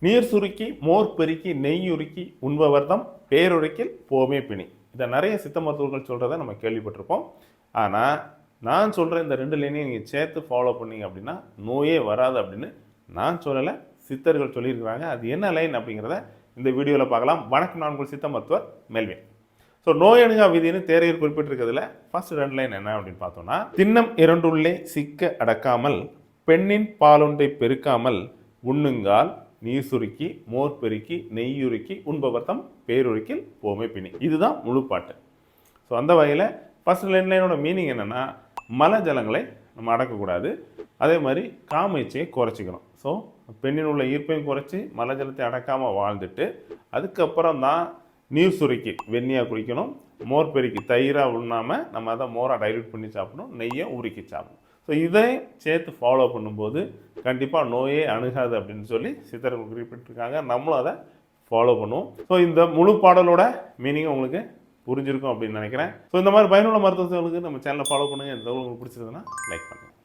நீர் சுருக்கி மோர் பெருக்கி நெய் உருக்கி உண்பவர்தம் பேருரைக்கில் போமே பிணி. இதை நிறைய சித்த மருத்துவர்கள் சொல்கிறத நம்ம கேள்விப்பட்டிருப்போம். ஆனால் நான் சொல்கிற இந்த 2 லைனையும் நீங்கள் சேர்த்து ஃபாலோ பண்ணீங்க அப்படின்னா நோயே வராது அப்படின்னு நான் சொல்லலை, சித்தர்கள் சொல்லியிருக்கிறாங்க. அது என்ன லைன் அப்படிங்கிறத இந்த வீடியோவில் பார்க்கலாம். வணக்கம், நான் உங்கள் சித்த மருத்துவர் மெல்வின். ஸோ நோய் அணுகா விதின்னு தேரையர் குறிப்பிட்டிருக்கிறதுல ஃபர்ஸ்ட் 2 லைன் என்ன அப்படின்னு பார்த்தோம்னா, திண்ணம் 2 சிக்க அடக்காமல் பெண்ணின் பாலொன்றை பெருக்காமல் உண்ணுங்கால் நீர் சுருக்கி மோர் பெருக்கி நெய்யுருக்கி உண்பவர்த்தம் பேருரைக்கில் போமே பிணி. இதுதான் முழு பாட்டு. ஸோ அந்த வகையில் ஃபர்ஸ்ட் லைனோட மீனிங் என்னென்னா, மல ஜலங்களை நம்ம அடக்கக்கூடாது, அதே மாதிரி காம இச்சையை குறைச்சிக்கணும். ஸோ பெண்ணின் உள்ள ஈர்ப்பையும் குறைச்சி மல ஜலத்தை அடக்காமல் வாழ்ந்துட்டு அதுக்கப்புறம் தான் நீர் சுருக்கி வெந்நியாக குடிக்கணும், மோர் பெருக்கி தயிராக உண்ணாமல் நம்ம அதை மோராக டைல்யூட் பண்ணி சாப்பிடணும், நெய்யை உருக்கி சாப்பிடணும். ஸோ இதை சேர்த்து ஃபாலோ பண்ணும்போது கண்டிப்பாக நோயே அணுகாது அப்படின்னு சொல்லி சித்தர்கள் குறிப்பிட்டிருக்காங்க. நம்மளும் அதை ஃபாலோ பண்ணுவோம். ஸோ இந்த முழு பாடலோட மீனிங் உங்களுக்கு புரிஞ்சிருக்கும் அப்படின்னு நினைக்கிறேன். ஸோ இந்த மாதிரி பயனுள்ள மருத்துவங்களுக்கு நம்ம சேனலை ஃபாலோ பண்ணுங்கள். இந்த உங்களுக்கு பிடிச்சதுன்னா லைக் பண்ணுங்கள்.